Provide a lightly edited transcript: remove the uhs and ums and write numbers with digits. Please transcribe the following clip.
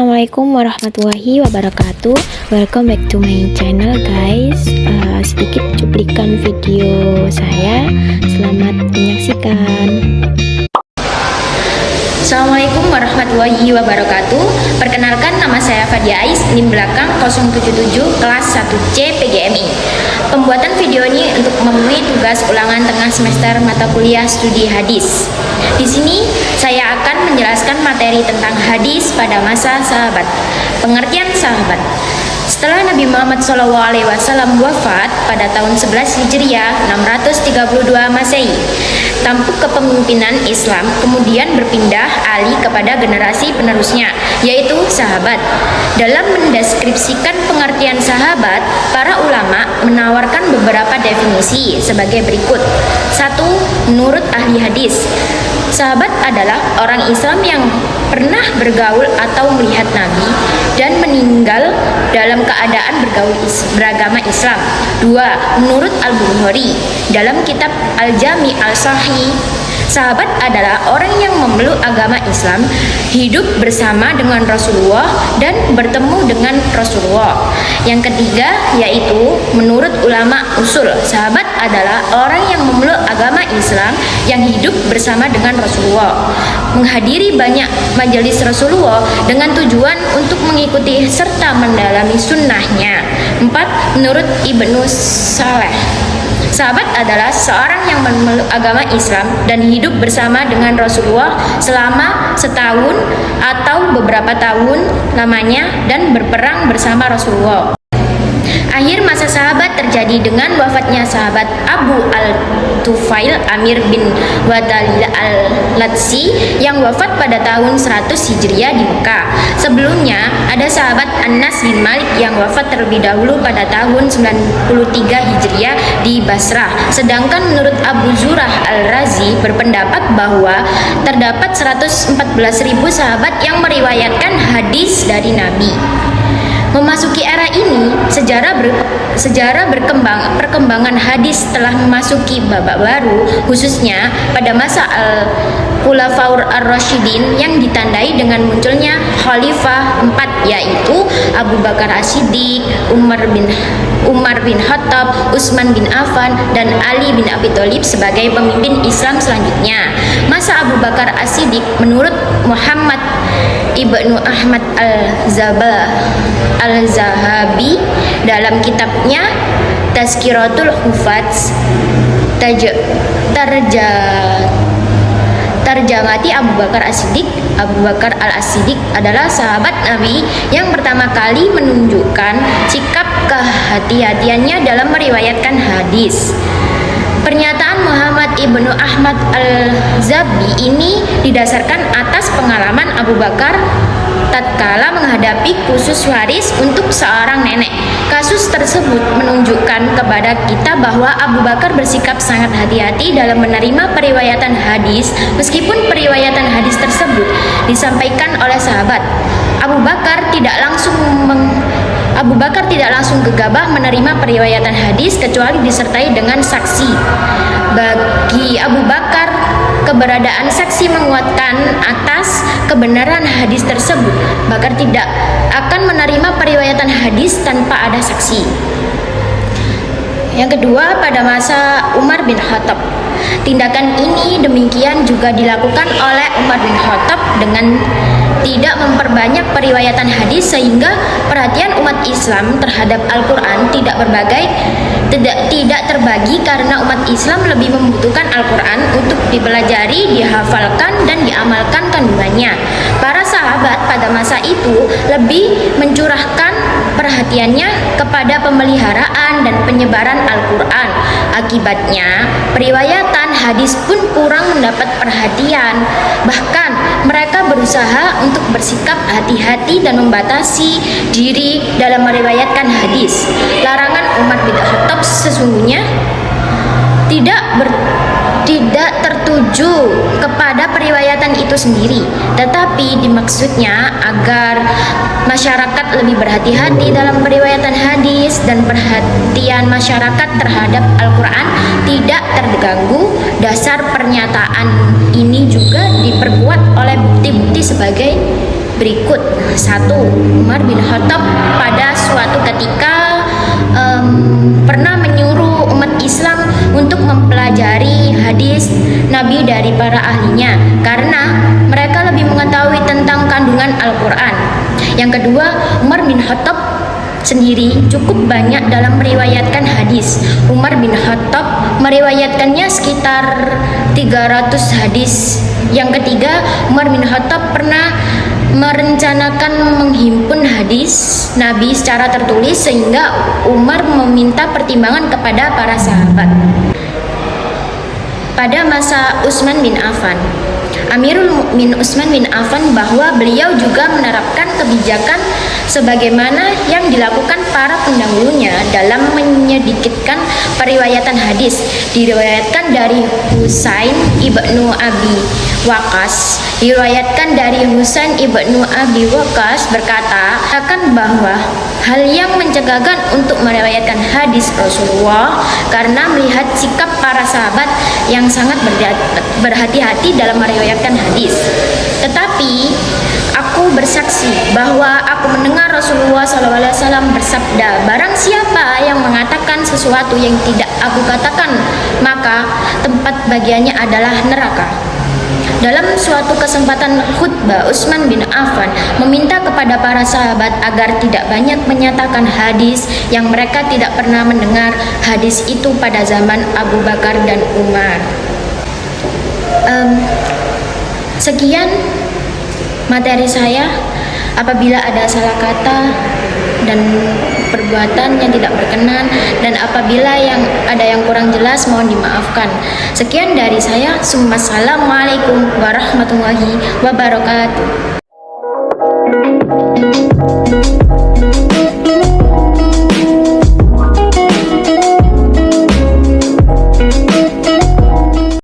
Assalamualaikum warahmatullahi wabarakatuh. Welcome back to my channel guys. Sedikit cuplikan video saya. Selamat menyaksikan. Assalamualaikum warahmatullahi wabarakatuh. Perkenalkan, nama saya Fadia Ais, NIM belakang 077 kelas 1C PGMI. Pembuatan video ini untuk memenuhi tugas ulangan tengah semester mata kuliah studi hadis. Di sini saya akan menjelaskan materi tentang hadis pada masa sahabat. Pengertian sahabat. Setelah Nabi Muhammad SAW wafat pada tahun 11 Hijriah 632 Masehi, tampuk kepemimpinan Islam kemudian berpindah alih kepada generasi penerusnya, yaitu sahabat. Dalam mendeskripsikan pengertian sahabat, para ulama menawarkan beberapa definisi sebagai berikut. 1. Menurut ahli hadis, sahabat adalah orang Islam yang pernah bergaul atau melihat Nabi dan meninggal dalam keadaan beragama Islam. 2. Menurut Al-Bukhari dalam kitab Al-Jami Al-Sahih, sahabat adalah orang yang memeluk agama Islam, hidup bersama dengan Rasulullah dan bertemu dengan Rasulullah. Yang ketiga yaitu menurut ulama usul, sahabat adalah orang yang memeluk agama Islam yang hidup bersama dengan Rasulullah, menghadiri banyak majelis Rasulullah dengan tujuan untuk mengikuti serta mendalami sunnahnya. 4. Menurut Ibnu Saleh, sahabat adalah seorang yang memeluk agama Islam dan hidup bersama dengan Rasulullah selama setahun atau beberapa tahun lamanya dan berperang bersama Rasulullah. Akhir masa sahabat terjadi dengan wafatnya sahabat Abu Al-Tufail Amir bin Wadalil Al-Latsi yang wafat pada tahun 100 Hijriah di Mekah. Sebelumnya ada sahabat Anas bin Malik yang wafat terlebih dahulu pada tahun 93 Hijriah di Basrah. Sedangkan menurut Abu Zurah Al-Razi berpendapat bahwa terdapat 114.000 sahabat yang meriwayatkan hadis dari Nabi. Memasuki era ini, perkembangan hadis telah memasuki babak baru, khususnya pada masa Khulafaur Ar-Rasyidin yang ditandai dengan munculnya Khalifah 4, yaitu Abu Bakar As-Siddiq, Umar bin Khattab, Utsman bin Affan, dan Ali bin Abi Thalib sebagai pemimpin Islam selanjutnya. Masa Abu Bakar As-Siddiq menurut Muhammad Ibnu Ahmad Al-Zahabi dalam kitabnya Tazkiratul Hufaz terjamati Abu Bakar As-Siddiq. Abu Bakar Al-As-Siddiq adalah sahabat Nabi yang pertama kali menunjukkan sikap kehati-hatiannya dalam meriwayatkan hadis. Pernyataan Muhammad Ibnu Ahmad Al-Zahabi ini didasarkan atas pengalaman Abu Bakar tatkala menghadapi khusus waris untuk seorang nenek. Kasus tersebut menunjukkan kepada kita bahwa Abu Bakar bersikap sangat hati-hati dalam menerima periwayatan hadis, meskipun periwayatan hadis tersebut disampaikan oleh sahabat. Abu Bakar tidak langsung gegabah menerima periwayatan hadis kecuali disertai dengan saksi. Bagi Abu Bakar, keberadaan saksi menguatkan atas kebenaran hadis tersebut. Bakar tidak akan menerima periwayatan hadis tanpa ada saksi. Yang kedua, pada masa Umar bin Khattab, tindakan ini demikian juga dilakukan oleh Umar bin Khattab dengan tidak memperbanyak periwayatan hadis, sehingga perhatian umat Islam terhadap Al-Quran tidak terbagi karena umat Islam lebih membutuhkan Al-Quran untuk dipelajari, dihafalkan, dan diamalkan kandungannya. Para sahabat pada masa itu lebih mencurahkan perhatiannya kepada pemeliharaan dan penyebaran Al-Quran. Akibatnya, periwayatan hadis pun kurang mendapat perhatian. Bahkan, mereka berusaha untuk bersikap hati-hati dan membatasi diri dalam meriwayatkan hadis. Larangan Umar bin Khattab sesungguhnya tidak tertuju kepada periwayatan itu sendiri, tetapi dimaksudnya agar masyarakat lebih berhati-hati dalam periwayatan hadis dan perhatian masyarakat terhadap Al-Quran tidak terganggu. Dasar pernyataan ini juga diperkuat oleh bukti-bukti sebagai berikut. 1. Umar bin Khattab pada suatu ketika pernah menyuruh umat Islam untuk mempelajari hadis Nabi dari para ahlinya karena mereka lebih mengetahui tentang kandungan Al-Quran. Yang kedua, Umar bin Khattab sendiri cukup banyak dalam meriwayatkan hadis. Umar bin Khattab meriwayatkannya sekitar 300 hadis. Yang ketiga, Umar bin Khattab pernah merencanakan menghimpun hadis Nabi secara tertulis sehingga Umar meminta pertimbangan kepada para sahabat. Pada masa Utsman bin Affan, Amirul Mukminin Utsman bin Affan bahwa beliau juga menerapkan kebijakan sebagaimana yang dilakukan para pendahulunya dalam menyedikitkan periwayatan hadis. Diriwayatkan dari Husain ibnu Abi Waqqas, diriwayatkan dari Husain ibnu Abi Waqqas berkata akan bahwa hal yang mencegahkan untuk meriwayatkan hadis Rasulullah karena melihat sikap para sahabat yang sangat berhati-hati dalam meriwayatkan hadis. Tetapi aku bersaksi bahwa aku mendengar Rasulullah SAW bersabda, barang siapa yang mengatakan sesuatu yang tidak aku katakan, maka tempat bagiannya adalah neraka. Dalam suatu kesempatan khutbah, Utsman bin Affan meminta kepada para sahabat agar tidak banyak menyatakan hadis yang mereka tidak pernah mendengar hadis itu pada zaman Abu Bakar dan Umar. Sekian materi saya. Apabila ada salah kata dan perbuatan yang tidak berkenan dan apabila ada yang kurang jelas mohon dimaafkan. Sekian dari saya. Assalamualaikum warahmatullahi wabarakatuh.